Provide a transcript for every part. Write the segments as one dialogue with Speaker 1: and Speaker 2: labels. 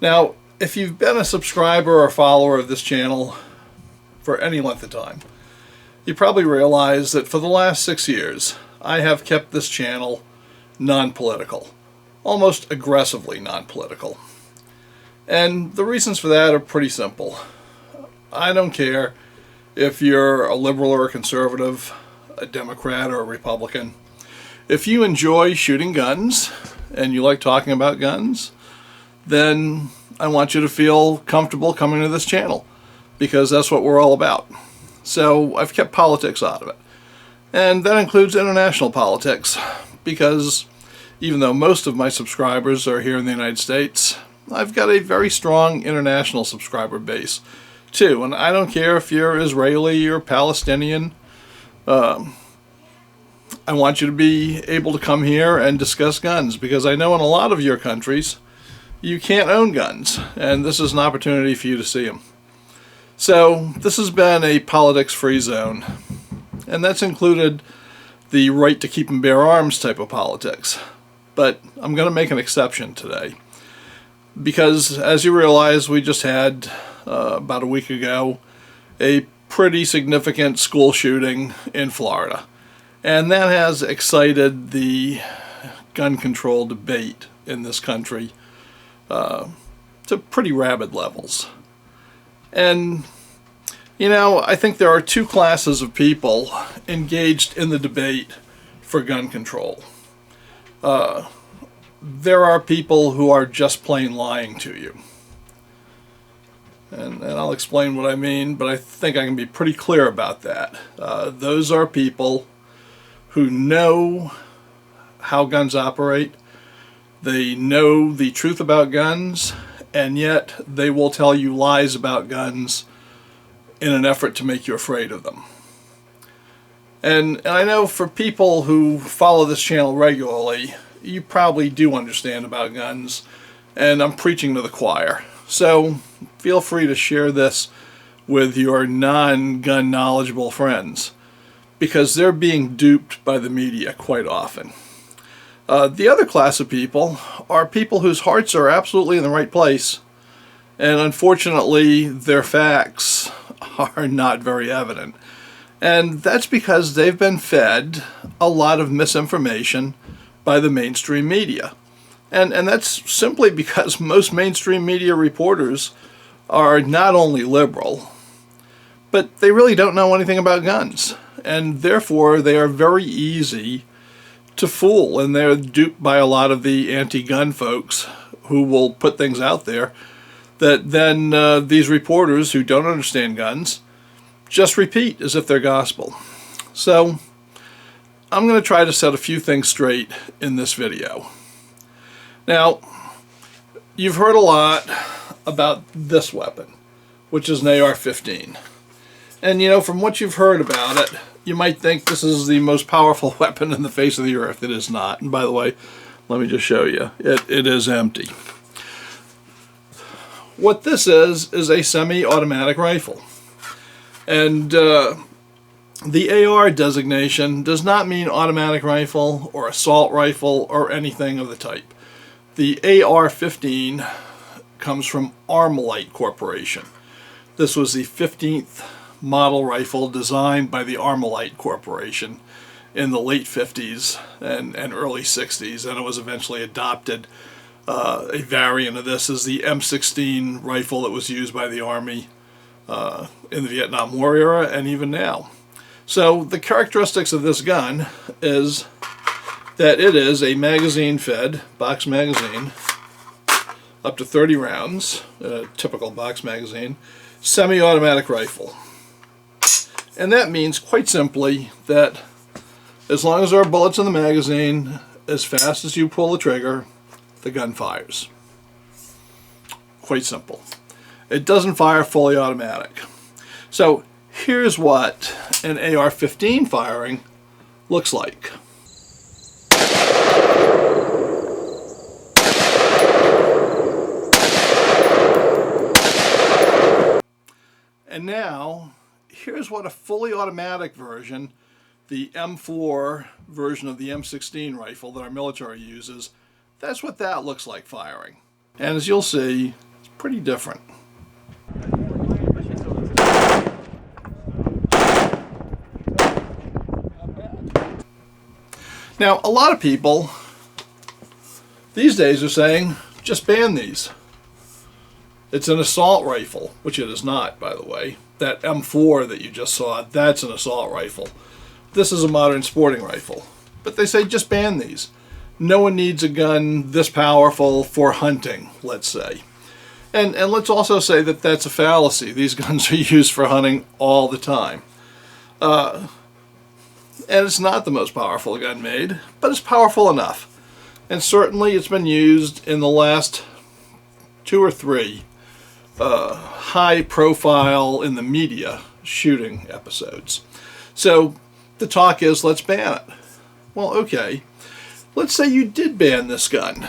Speaker 1: Now, if you've been a subscriber or follower of this channel for any length of time, you probably realize that for the last 6 years, I have kept this channel non-political, almost aggressively non-political. And the reasons for that are pretty simple. I don't care if you're a liberal or a conservative, a Democrat or a Republican. If you enjoy shooting guns and you like talking about guns, then I want you to feel comfortable coming to this channel, because that's what we're all about. So I've kept politics out of it. And that includes international politics, because even though most of my subscribers are here in the United States, I've got a very strong international subscriber base too. And I don't care if you're Israeli or Palestinian. I want you to be able to come here and discuss guns, because I know in a lot of your countries you can't own guns, and this is an opportunity for you to see them. So this has been a politics-free zone, and that's included the right to keep and bear arms type of politics. But I'm going to make an exception today, because as you realize, we just had about a week ago a pretty significant school shooting in Florida, and that has excited the gun control debate in this country to pretty rabid levels. And, you know, I think there are two classes of people engaged in the debate for gun control. There are people who are just plain lying to you. And I'll explain what I mean, but I think I can be pretty clear about that. Those are people who know how guns operate, they know the truth about guns, and yet they will tell you lies about guns in an effort to make you afraid of them. And I know for people who follow this channel regularly, you probably do understand about guns, and I'm preaching to the choir. So feel free to share this with your non-gun knowledgeable friends, because they're being duped by the media quite often. The other class of people are people whose hearts are absolutely in the right place, and unfortunately their facts are not very evident. And that's because they've been fed a lot of misinformation by the mainstream media. And that's simply because most mainstream media reporters are not only liberal, but they really don't know anything about guns. And therefore they are very easy to fool, and they're duped by a lot of the anti-gun folks who will put things out there that then these reporters who don't understand guns just repeat as if they're gospel. So I'm going to try to set a few things straight in this video. Now, you've heard a lot about this weapon, which is an AR-15. And you know, from what you've heard about it, you might think this is the most powerful weapon in the face of the earth. It is not. And by the way, let me just show you. It is empty. What this is a semi-automatic rifle. And the AR designation does not mean automatic rifle or assault rifle or anything of the type. The AR-15 comes from Armalite Corporation. This was the 15th model rifle designed by the Armalite Corporation in the late 50s and early 60s, and it was eventually adopted. A variant of this is the M16 rifle that was used by the Army in the Vietnam War era and even now. So the characteristics of this gun is that it is a magazine-fed box magazine, up to 30 rounds, a typical box magazine, semi-automatic rifle. And that means, quite simply, that as long as there are bullets in the magazine, as fast as you pull the trigger, the gun fires. Quite simple. It doesn't fire fully automatic. So here's what an AR-15 firing looks like. And now, here's what a fully automatic version, the M4 version of the M16 rifle that our military uses, that's what that looks like firing. And as you'll see, It's pretty different. Now, a lot of people these days are saying, just ban these. It's an assault rifle, which it is not, by the way. That M4 that you just saw, that's an assault rifle. This is a modern sporting rifle. But they say, just ban these. No one needs a gun this powerful for hunting, let's say. And let's also say that that's a fallacy. These guns are used for hunting all the time. And it's not the most powerful gun made, but it's powerful enough. And certainly it's been used in the last 2 or 3 high profile in the media shooting episodes. So the talk is, let's ban it. Well, okay. Let's say you did ban this gun.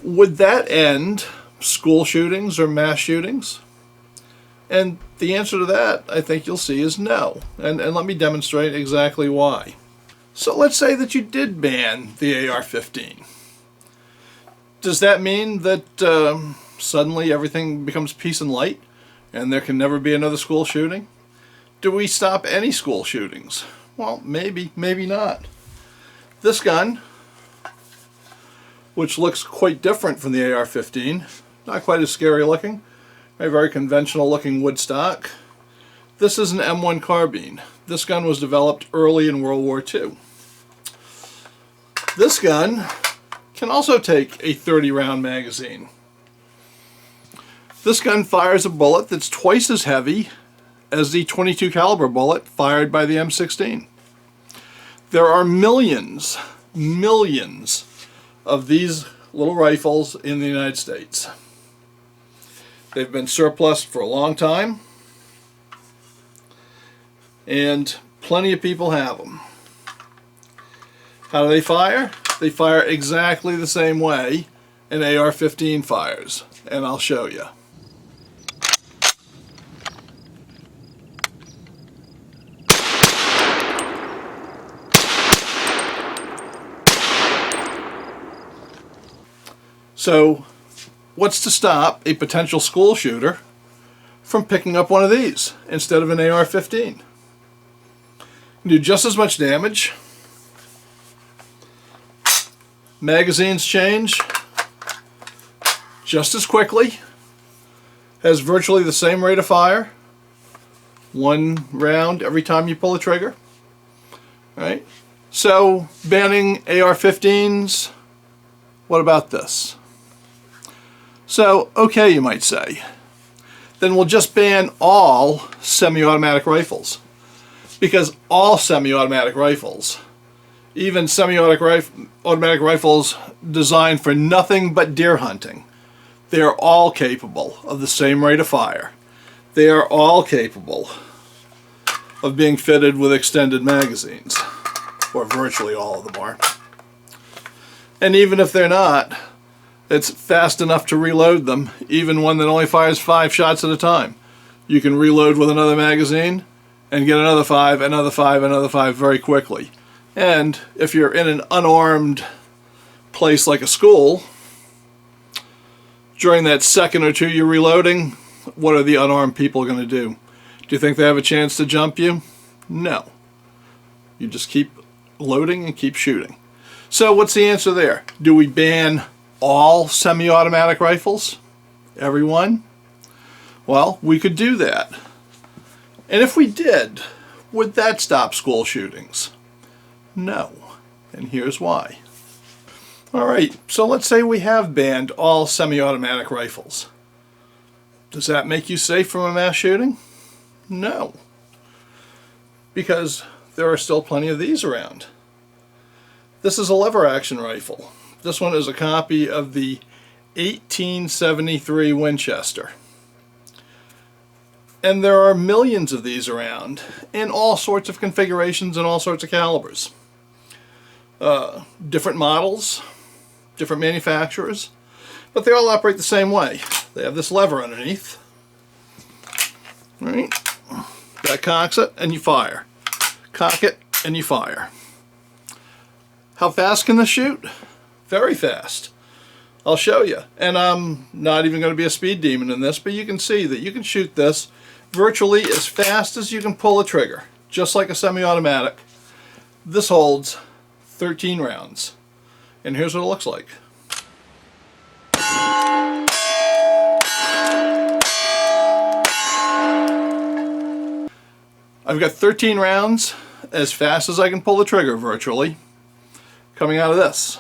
Speaker 1: Would that end school shootings or mass shootings? And the answer to that, I think you'll see, is no. And let me demonstrate exactly why. So let's say that you did ban the AR-15. Does that mean that suddenly everything becomes peace and light and there can never be another school shooting? Do we stop any school shootings? Well, maybe, maybe not. This gun, which looks quite different from the AR-15, not quite as scary looking, a very conventional looking wood stock. This is an M1 carbine. This gun was developed early in World War II. This gun can also take a 30-round magazine. This gun fires a bullet that's twice as heavy as the .22 caliber bullet fired by the M16. There are millions of these little rifles in the United States. They've been surplused for a long time, and plenty of people have them. How do they fire? They fire exactly the same way an AR-15 fires, and I'll show you. So, what's to stop a potential school shooter from picking up one of these instead of an AR-15? Do just as much damage. Magazines change just as quickly. Has virtually the same rate of fire. 1 round every time you pull the trigger. Right? So, banning AR-15s, what about this? So, okay, you might say. Then we'll just ban all semi-automatic rifles. Because all semi-automatic rifles, even semi-automatic rifles designed for nothing but deer hunting, they are all capable of the same rate of fire. They are all capable of being fitted with extended magazines, or virtually all of them are. And even if they're not, it's fast enough to reload them, even one that only fires 5 shots at a time. You can reload with another magazine and get another 5, another 5, another 5 very quickly. And if you're in an unarmed place like a school, during that second or two you're reloading, what are the unarmed people going to do? Do you think they have a chance to jump you? No. You just keep loading and keep shooting. So what's the answer there? Do we ban all semi-automatic rifles? Everyone? Well, we could do that. And if we did, would that stop school shootings? No. And here's why. Alright, so let's say we have banned all semi-automatic rifles. Does that make you safe from a mass shooting? No. Because there are still plenty of these around. This is a lever action rifle. This one is a copy of the 1873 Winchester. And there are millions of these around in all sorts of configurations and all sorts of calibers. Different models, different manufacturers, but they all operate the same way. They have this lever underneath. Right? That cocks it and you fire. Cock it and you fire. How fast can this shoot? Very fast. I'll show you. And I'm not even going to be a speed demon in this, but you can see that you can shoot this virtually as fast as you can pull a trigger, just like a semi-automatic. This holds 13 rounds. And here's what it looks like. I've got 13 rounds as fast as I can pull the trigger virtually coming out of this.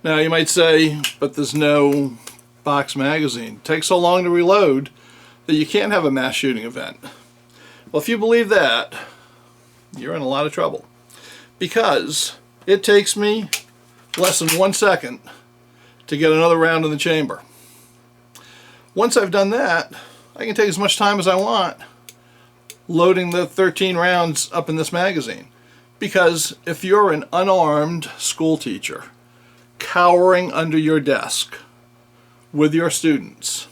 Speaker 1: Now you might say, but there's no box magazine. It takes so long to reload that you can't have a mass shooting event. Well, if you believe that, you're in a lot of trouble, because it takes me less than 1 second to get another round in the chamber. Once I've done that, I can take as much time as I want loading the 13 rounds up in this magazine. Because if you're an unarmed school teacher cowering under your desk with your students,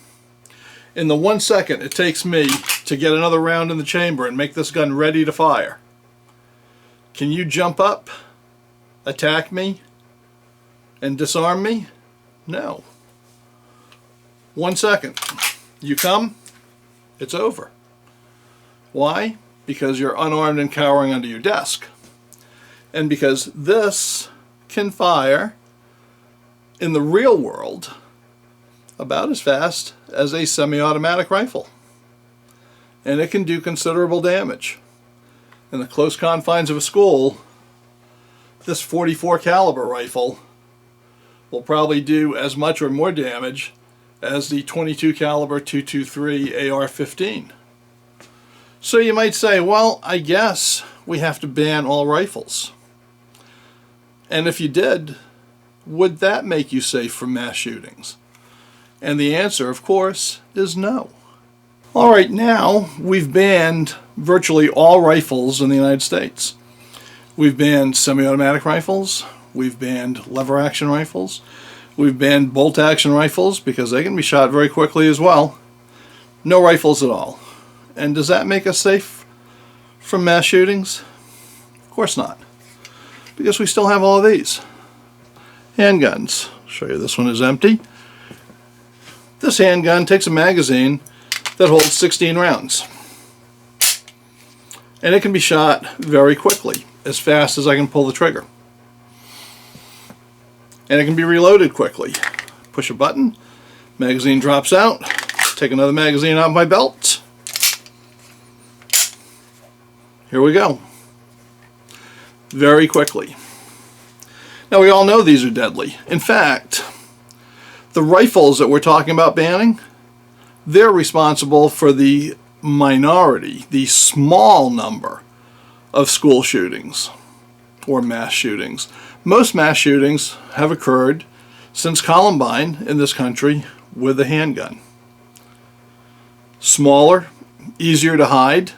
Speaker 1: in the 1 second it takes me to get another round in the chamber and make this gun ready to fire, can you jump up, attack me, and disarm me? No. 1 second. You come, it's over. Why? Because you're unarmed and cowering under your desk. And because this can fire in the real world about as fast as a semi-automatic rifle. And it can do considerable damage. In the close confines of a school, this .44 caliber rifle will probably do as much or more damage as the .22 caliber 223 AR-15. So you might say, well, I guess we have to ban all rifles. And if you did, would that make you safe from mass shootings? And the answer, of course, is no. All right, now we've banned virtually all rifles in the United States. We've banned semi-automatic rifles, we've banned lever-action rifles, we've banned bolt-action rifles because they can be shot very quickly as well. No rifles at all. And does that make us safe from mass shootings? Of course not. Because we still have all of these. Handguns. I'll show you, this one is empty. This handgun takes a magazine that holds 16 rounds. And it can be shot very quickly, as fast as I can pull the trigger. And it can be reloaded quickly. Push a button, magazine drops out, take another magazine out of my belt. Here we go. Very quickly. Now we all know these are deadly. In fact, the rifles that we're talking about banning, they're responsible for the minority, the small number of school shootings or mass shootings. Most mass shootings have occurred since Columbine in this country with a handgun. Smaller, easier to hide.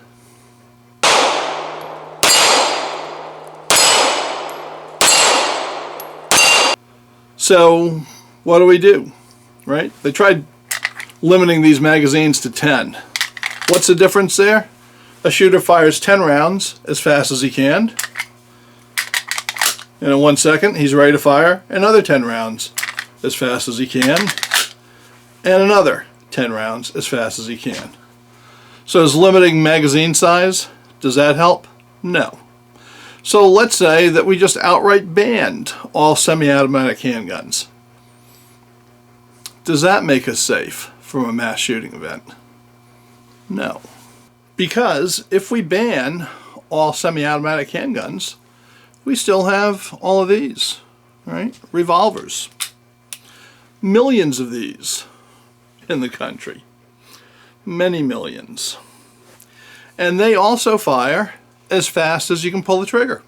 Speaker 1: So what do? Right? They tried limiting these magazines to 10. What's the difference there? A shooter fires 10 rounds as fast as he can. And in 1 second, he's ready to fire another 10 rounds as fast as he can. And another 10 rounds as fast as he can. So is limiting magazine size, does that help? No. So let's say that we just outright banned all semi-automatic handguns. Does that make us safe from a mass shooting event? No. Because if we ban all semi-automatic handguns, we still have all of these, right? Revolvers. Millions of these in the country. Many millions. And they also fire as fast as you can pull the trigger.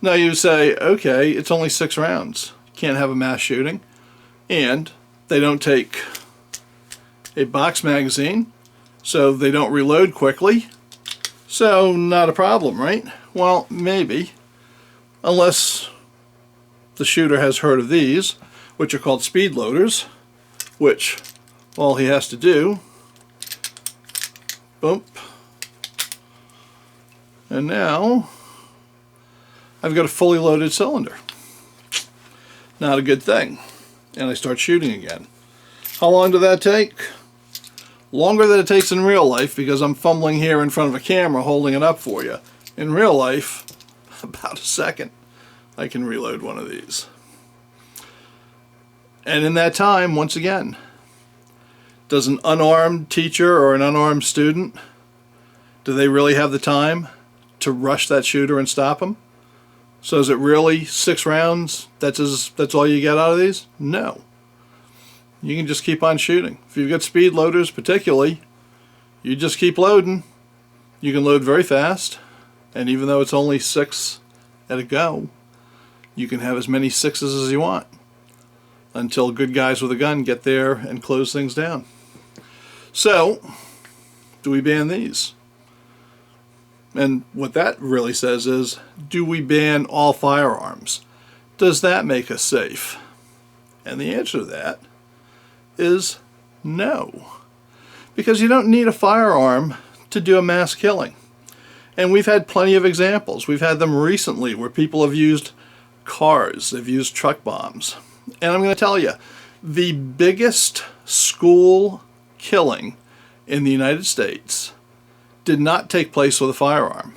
Speaker 1: Now you say, okay, it's only 6 rounds. Can't have a mass shooting. And they don't take a box magazine, so they don't reload quickly. So not a problem, right? Well, maybe. Unless the shooter has heard of these, which are called speed loaders, which all he has to do Boom. And now I've got a fully loaded cylinder. Not a good thing. And I start shooting again. How long did that take? Longer than it takes in real life, because I'm fumbling here in front of a camera holding it up for you. In real life, about a second, I can reload one of these. And in that time, once again, does an unarmed teacher or an unarmed student, do they really have the time to rush that shooter and stop him? So is it really 6 rounds? That's all you get out of these? No. You can just keep on shooting. If you've got speed loaders particularly, you just keep loading. You can load very fast, and even though it's only 6 at a go, you can have as many 6s as you want until good guys with a gun get there and close things down. So, do we ban these? And what that really says is, do we ban all firearms? Does that make us safe? And the answer to that is no. Because you don't need a firearm to do a mass killing. And we've had plenty of examples. We've had them recently where people have used cars, they've used truck bombs. And I'm going to tell you, the biggest school killing in the United States did not take place with a firearm.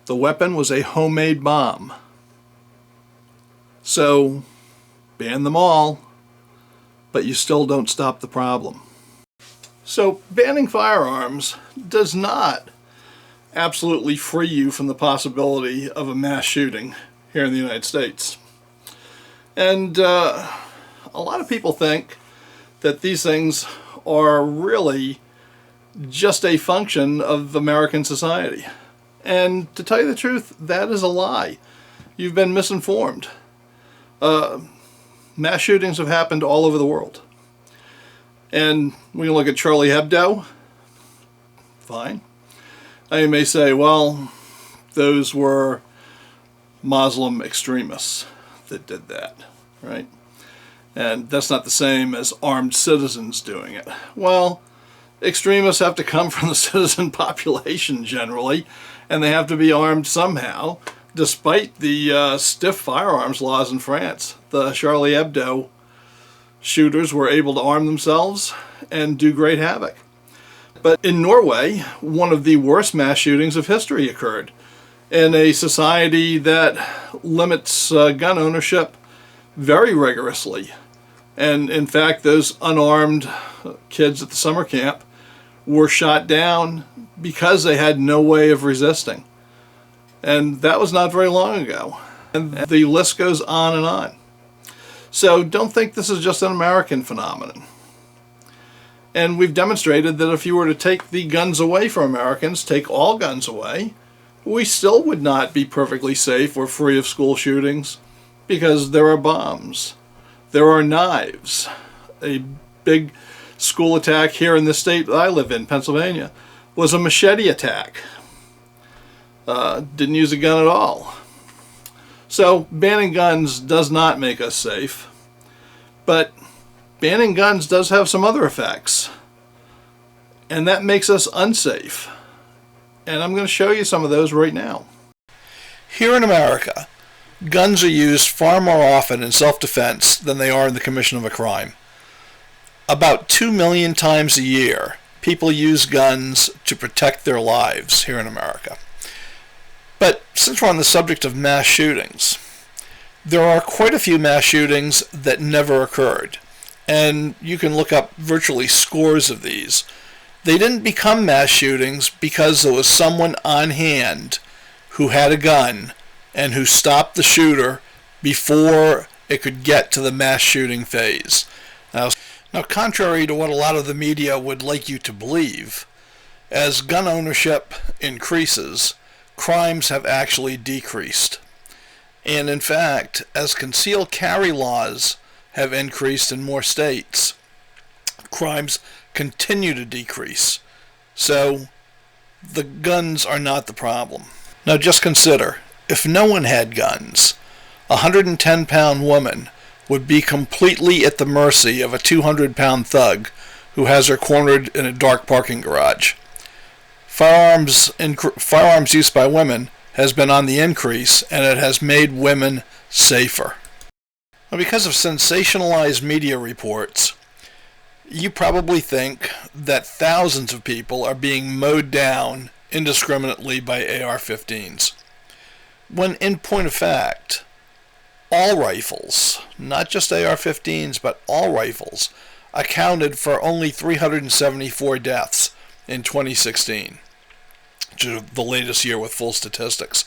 Speaker 1: The weapon was a homemade bomb. So, ban them all, but you still don't stop the problem. So, banning firearms does not absolutely free you from the possibility of a mass shooting here in the United States. And a lot of people think that these things are really just a function of American society. And to tell you the truth, that is a lie. You've been misinformed. Mass shootings have happened all over the world. And we can look at Charlie Hebdo. Fine. Now you may say, well, those were Muslim extremists that did that, right? And that's not the same as armed citizens doing it. Well, extremists have to come from the citizen population generally, and they have to be armed somehow, despite the stiff firearms laws in France. The Charlie Hebdo shooters were able to arm themselves and do great havoc. But in Norway, one of the worst mass shootings of history occurred in a society that limits gun ownership very rigorously. And in fact, those unarmed kids at the summer camp were shot down because they had no way of resisting. And that was not very long ago. And the list goes on and on. So don't think this is just an American phenomenon. And we've demonstrated that if you were to take the guns away from Americans, take all guns away, we still would not be perfectly safe or free of school shootings, because there are bombs, there are knives. A big school attack here in the state that I live in, Pennsylvania, was a machete attack. Didn't use a gun at all. So banning guns does not make us safe, but banning guns does have some other effects, and that makes us unsafe. And I'm going to show you some of those right now. Here in America, guns are used far more often in self-defense than they are in the commission of a crime. About 2 million times a year, people use guns to protect their lives here in America. But since we're on the subject of mass shootings, there are quite a few mass shootings that never occurred. And you can look up virtually scores of these. They didn't become mass shootings because there was someone on hand who had a gun and who stopped the shooter before it could get to the mass shooting phase. Now, contrary to what a lot of the media would like you to believe, as gun ownership increases, crimes have actually decreased. And in fact, as concealed carry laws have increased in more states, crimes continue to decrease. So the guns are not the problem. Now just consider, if no one had guns, a 110-pound woman would be completely at the mercy of a 200-pound thug who has her cornered in a dark parking garage. firearms use by women has been on the increase, and it has made women safer. Now, because of sensationalized media reports, you probably think that thousands of people are being mowed down indiscriminately by AR-15s, when in point of fact, all rifles, not just AR-15s, but all rifles, accounted for only 374 deaths in 2016, which is the latest year with full statistics.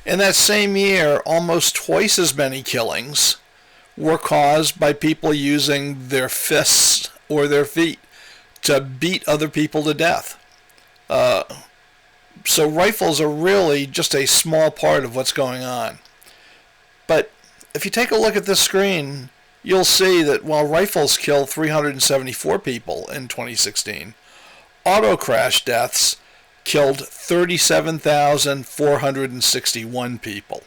Speaker 1: In that same year, almost twice as many killings were caused by people using their fists or their feet to beat other people to death. So rifles are really just a small part of what's going on. But if you take a look at this screen, you'll see that while rifles killed 374 people in 2016, auto crash deaths killed 37,461 people.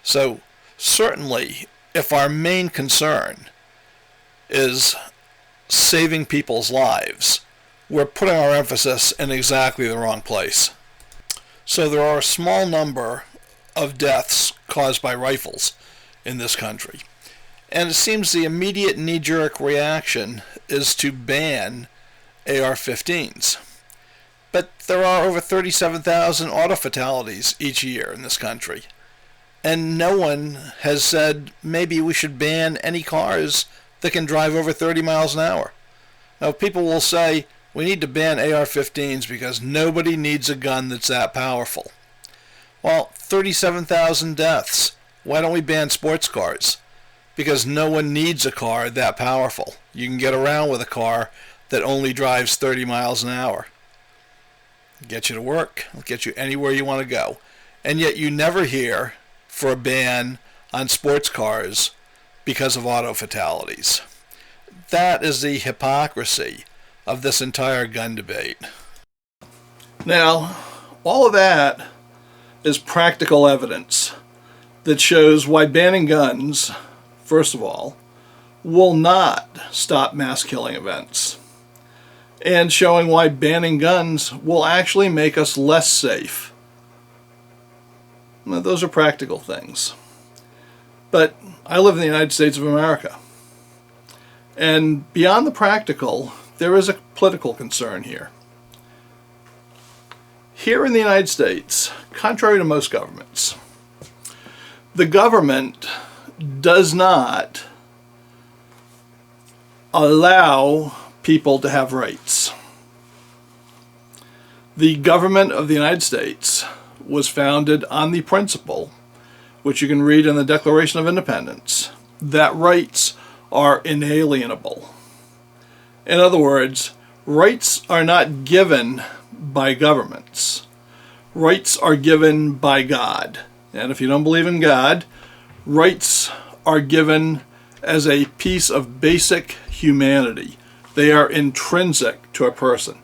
Speaker 1: So certainly, if our main concern is saving people's lives, we're putting our emphasis in exactly the wrong place. So there are a small number of deaths caused by rifles in this country. And it seems the immediate knee-jerk reaction is to ban AR-15s. But there are over 37,000 auto fatalities each year in this country. And no one has said maybe we should ban any cars that can drive over 30 miles an hour. Now, people will say we need to ban AR-15s because nobody needs a gun that's that powerful. Well, 37,000 deaths. Why don't we ban sports cars? Because no one needs a car that powerful. You can get around with a car that only drives 30 miles an hour. It'll get you to work. It'll get you anywhere you want to go. And yet you never hear for a ban on sports cars because of auto fatalities. That is the hypocrisy of this entire gun debate. Now, all of that is practical evidence that shows why banning guns, first of all, will not stop mass killing events, and showing why banning guns will actually make us less safe. Now, those are practical things. But I live in the United States of America. And beyond the practical, there is a political concern here. Here in the United States, contrary to most governments, the government does not allow people to have rights. The government of the United States was founded on the principle, which you can read in the Declaration of Independence, that rights are inalienable. In other words, rights are not given by governments. Rights are given by God. And if you don't believe in God, rights are given as a piece of basic humanity. They are intrinsic to a person.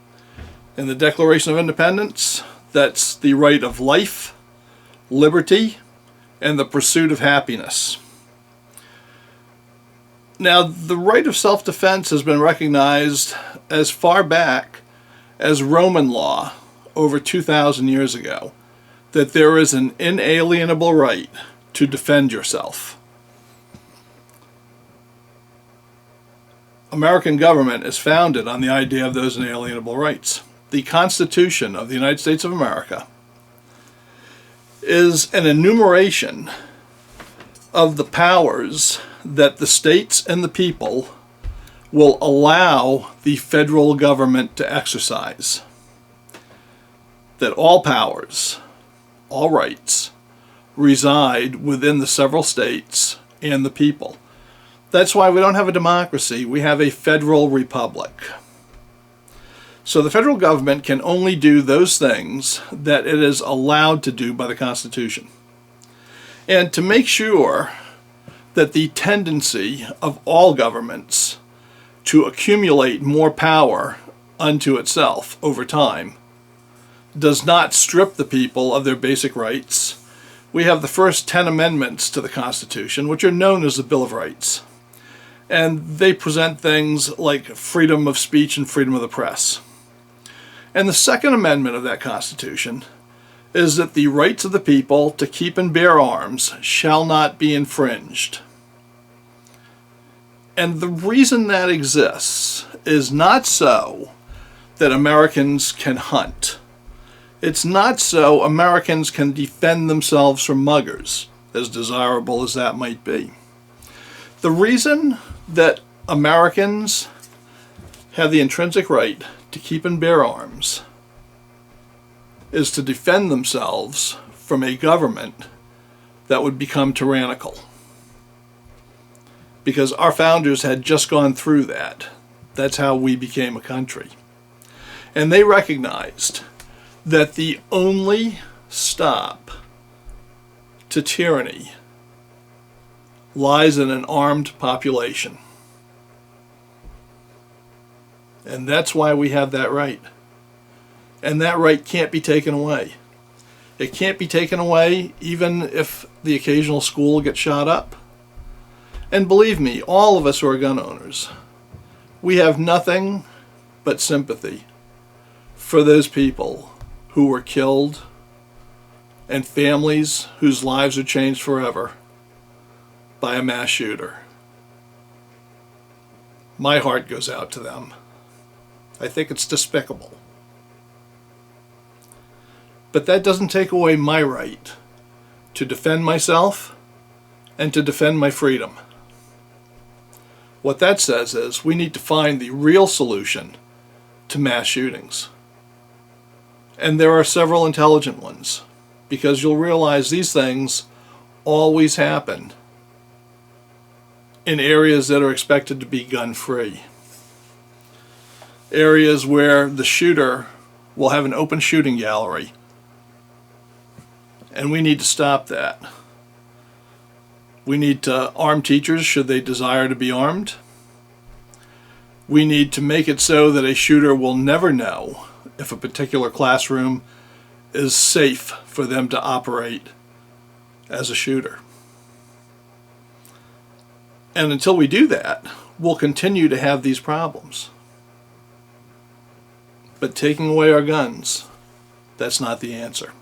Speaker 1: In the Declaration of Independence, that's the right of life, liberty, and the pursuit of happiness. Now, the right of self-defense has been recognized as far back as Roman law over 2,000 years ago, that there is an inalienable right to defend yourself. American government is founded on the idea of those inalienable rights. The Constitution of the United States of America is an enumeration of the powers that the states and the people will allow the federal government to exercise. That all powers, all rights, reside within the several states and the people. That's why we don't have a democracy, we have a federal republic. So the federal government can only do those things that it is allowed to do by the Constitution. And to make sure that the tendency of all governments to accumulate more power unto itself over time does not strip the people of their basic rights, we have the first 10 amendments to the Constitution, which are known as the Bill of Rights. And they present things like freedom of speech and freedom of the press. And the Second Amendment of that Constitution is that the rights of the people to keep and bear arms shall not be infringed. And the reason that exists is not so that Americans can hunt. It's not so Americans can defend themselves from muggers, as desirable as that might be. The reason that Americans have the intrinsic right to keep and bear arms is to defend themselves from a government that would become tyrannical. Because our founders had just gone through that. That's how we became a country. And they recognized that the only stop to tyranny lies in an armed population. And that's why we have that right. And that right can't be taken away. It can't be taken away even if the occasional school gets shot up. And believe me, all of us who are gun owners, we have nothing but sympathy for those people who were killed and families whose lives are changed forever by a mass shooter. My heart goes out to them. I think it's despicable. But that doesn't take away my right to defend myself and to defend my freedom. What that says is we need to find the real solution to mass shootings. And there are several intelligent ones, because you'll realize these things always happen in areas that are expected to be gun-free. Areas where the shooter will have an open shooting gallery. And we need to stop that. We need to arm teachers should they desire to be armed. We need to make it so that a shooter will never know if a particular classroom is safe for them to operate as a shooter. And until we do that, we'll continue to have these problems. But taking away our guns, that's not the answer.